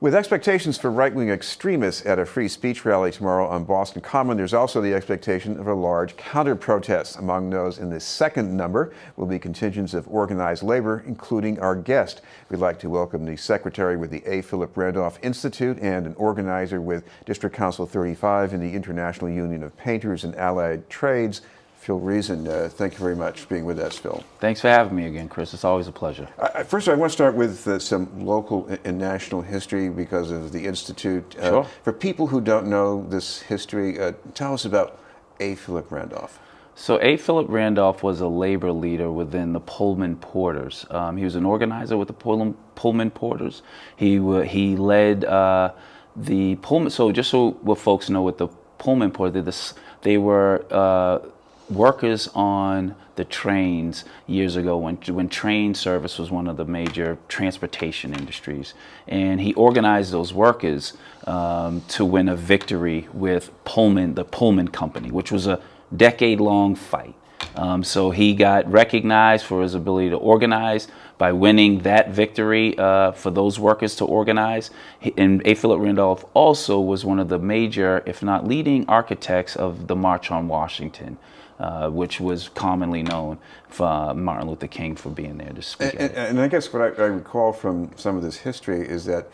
With expectations for right-wing extremists at a free speech rally tomorrow on Boston Common, there's also the expectation of a large counter-protest. Among those in the second number will be contingents of organized labor, including our guest. We'd like to welcome the secretary with the Randolph Institute and an organizer with District Council 35 in the International Union of Painters and Allied Trades, Phil Reason. Thank you very much for being with us, Phil. Thanks for having me again, Chris. It's always a pleasure. First, I want to start with some local and national history because of the Institute. Sure. For people who don't know this history, tell us about A. Philip Randolph. So A. Philip Randolph was a labor leader within the Pullman Porters. He was an organizer with the Pullman Porters. He led the Pullman. So just so what folks know, with the Pullman Porters, they were workers on the trains years ago when train service was one of the major transportation industries. And he organized those workers to win a victory with Pullman, the Pullman Company, which was a decade-long fight. So he got recognized for his ability to organize by winning that victory for those workers to organize. And A. Philip Randolph also was one of the major, if not leading, architects of the March on Washington, which was commonly known for Martin Luther King for being there to speak. And I guess what I recall from some of this history is that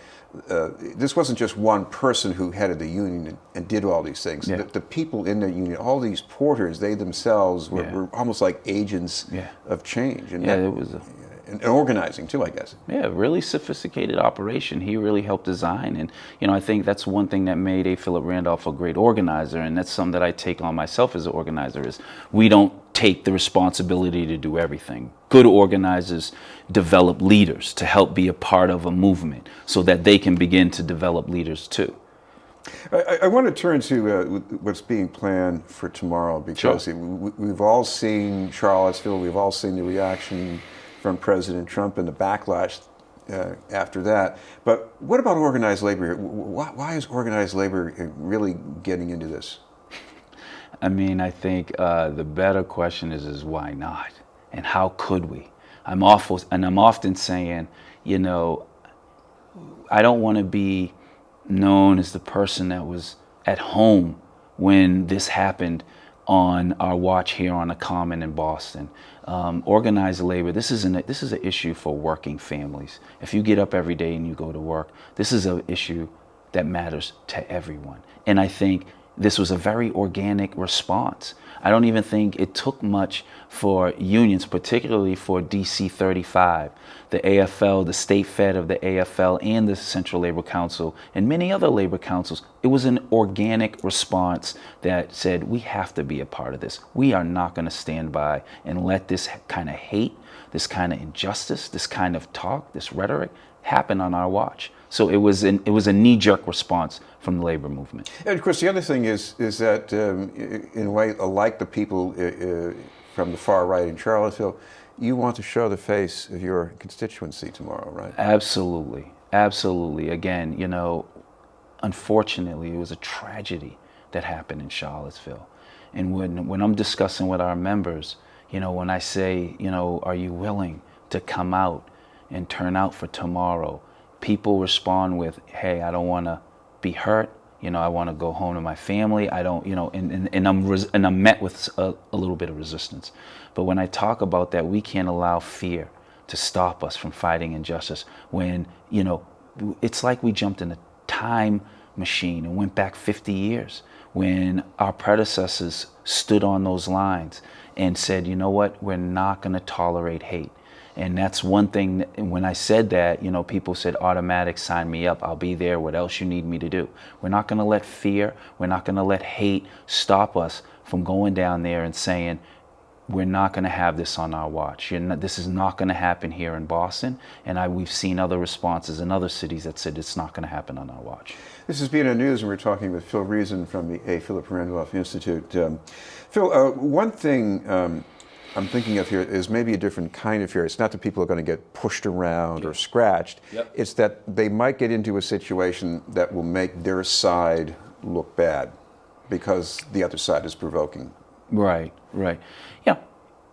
this wasn't just one person who headed the union and did all these things. Yeah. The people in the union, all these porters, they themselves were almost like agents of change. And it was and organizing too, I guess. Yeah, really sophisticated operation. He really helped design, and I think that's one thing that made A. Philip Randolph a great organizer, and that's something that I take on myself as an organizer. Is we don't take the responsibility to do everything. Good organizers develop leaders to help be a part of a movement, so that they can begin to develop leaders too. I want to turn to what's being planned for tomorrow, because Sure. We've all seen Charlottesville. We've all seen the reaction from President Trump and the backlash after that. But what about organized labor? Why is organized labor really getting into this? I mean, I think the better question is why not? And how could we? I'm often saying, I don't want to be known as the person that was at home when this happened on our watch here on the Common in Boston. Organized labor, this is an issue for working families. If you get up every day and you go to work, this is an issue that matters to everyone. And I think this was a very organic response. I don't even think it took much for unions, particularly for DC 35, the AFL, the state fed of the AFL, and the Central Labor Council, and many other labor councils. It was an organic response that said, we have to be a part of this. We are not going to stand by and let this kind of hate, this kind of injustice, this kind of talk, this rhetoric happen on our watch. So it was a knee-jerk response from the labor movement. And of course, the other thing is that in a way, like the people from the far right in Charlottesville, you want to show the face of your constituency tomorrow, right? Absolutely, absolutely. Again, unfortunately, it was a tragedy that happened in Charlottesville. And when I'm discussing with our members, when I say, are you willing to come out and turn out for tomorrow? People respond with, hey, I don't want to be hurt. I want to go home to my family. I don't, and I'm met with a little bit of resistance. But when I talk about that, we can't allow fear to stop us from fighting injustice. When, it's like we jumped in a time machine and went back 50 years when our predecessors stood on those lines and said, you know what, we're not going to tolerate hate. And that's one thing, when I said that, people said, automatic, sign me up, I'll be there, what else you need me to do? We're not going to let fear, we're not going to let hate stop us from going down there and saying, we're not going to have this on our watch. This is not going to happen here in Boston. And we've seen other responses in other cities that said it's not going to happen on our watch. This is BNN News, and we're talking with Phil Reason from the A. Philip Randolph Institute. Phil, one thing I'm thinking of here is maybe a different kind of fear. It's not that people are going to get pushed around or scratched. Yep. It's that they might get into a situation that will make their side look bad because the other side is provoking. Right. Yeah.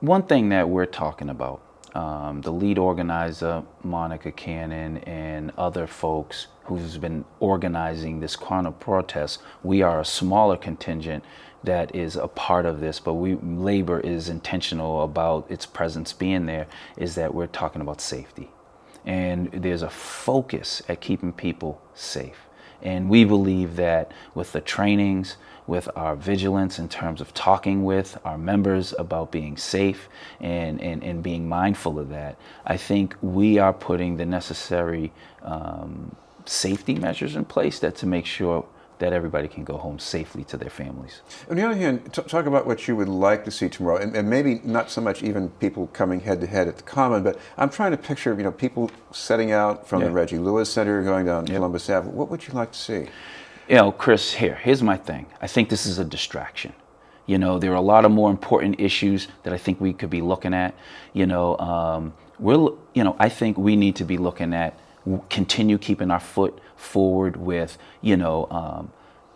One thing that we're talking about the lead organizer, Monica Cannon, and other folks who's been organizing this counter protest. We are a smaller contingent that is a part of this, but labor is intentional about its presence being there, is that we're talking about safety. And there's a focus at keeping people safe. And we believe that with the trainings, with our vigilance in terms of talking with our members about being safe and being mindful of that, I think we are putting the necessary safety measures in place to make sure that everybody can go home safely to their families. On the other hand, talk about what you would like to see tomorrow, and maybe not so much even people coming head to head at the Common, but I'm trying to picture, people setting out from the Reggie Lewis Center, going down Columbus Ave. What would you like to see? Chris, here's my thing. I think this is a distraction. There are a lot of more important issues that I think we could be looking at. I think we need to be looking at continue keeping our foot forward with,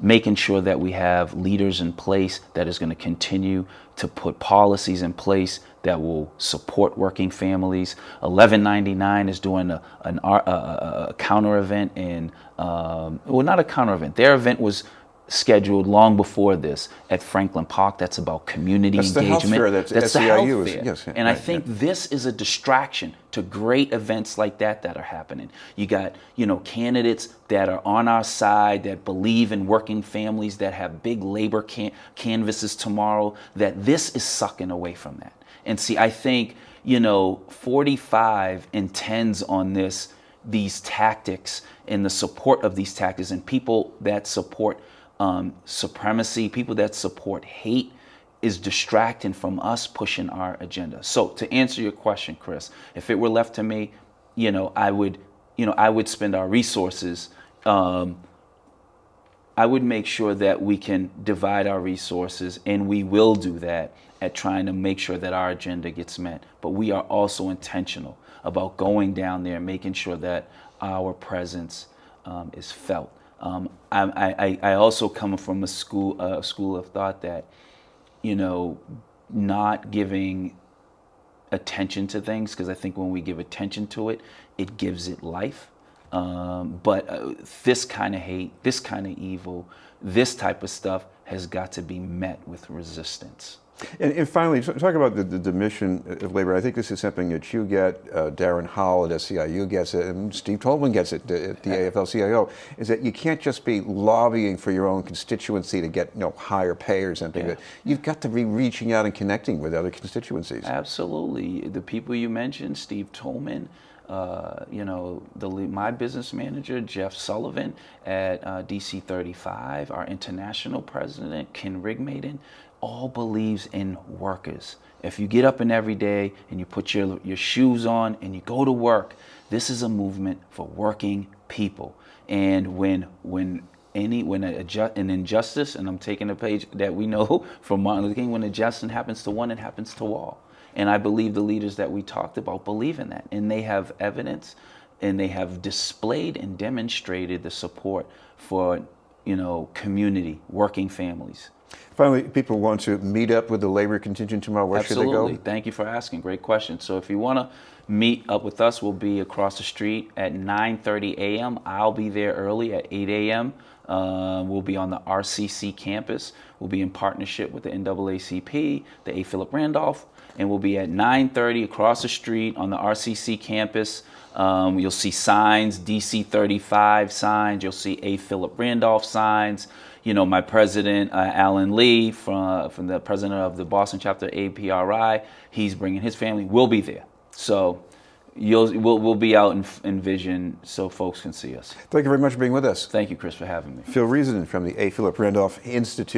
making sure that we have leaders in place that is going to continue to put policies in place that will support working families. 1199 is doing a counter event not a counter event. Their event was scheduled long before this at Franklin Park. That's about community engagement. That's the health fair. That's the health SCIU. fair. Yes, and I think this is a distraction to great events like that are happening. You got, candidates that are on our side, that believe in working families, that have big labor canvases tomorrow, that this is sucking away from that. And see, I think, 45 intends on these tactics and the support of these tactics, and people that support supremacy, people that support hate, is distracting from us pushing our agenda. So to answer your question, Chris, if it were left to me, I would spend our resources. I would make sure that we can divide our resources, and we will do that, at trying to make sure that our agenda gets met. But we are also intentional about going down there and making sure that our presence is felt. I also come from a school of thought that, not giving attention to things, because I think when we give attention to it, it gives it life. But this kind of hate, this kind of evil, this type of stuff has got to be met with resistance. And finally, talk about the mission of labor. I think this is something that you get, Darren Howell at SCIU gets it, and Steve Tolman gets it at the afl-cio, is that you can't just be lobbying for your own constituency to get higher pay or something. But you've got to be reaching out and connecting with other constituencies. Absolutely. The people you mentioned, Steve Tolman, my business manager, Jeff Sullivan at DC 35, our international president, Ken Rigmaden, all believes in workers. If you get up in every day and you put your shoes on and you go to work, this is a movement for working people. And when an injustice, and I'm taking a page that we know from Martin Luther King, when injustice happens to one, it happens to all. And I believe the leaders that we talked about believe in that, and they have evidence, and they have displayed and demonstrated the support for community, working families. Finally, people want to meet up with the labor contingent tomorrow. Where should they go? Absolutely. Thank you for asking. Great question. So if you want to meet up with us, we'll be across the street at 9:30 a.m. I'll be there early at 8 a.m. We'll be on the RCC campus. We'll be in partnership with the NAACP, the A. Philip Randolph, and we'll be at 9:30 across the street on the RCC campus. You'll see signs, DC 35 signs. You'll see A. Philip Randolph signs. My president, Alan Lee, from the president of the Boston chapter APRI, he's bringing his family. We'll be there. So we'll be out in vision so folks can see us. Thank you very much for being with us. Thank you, Chris, for having me. Phil Reason from the A. Philip Randolph Institute.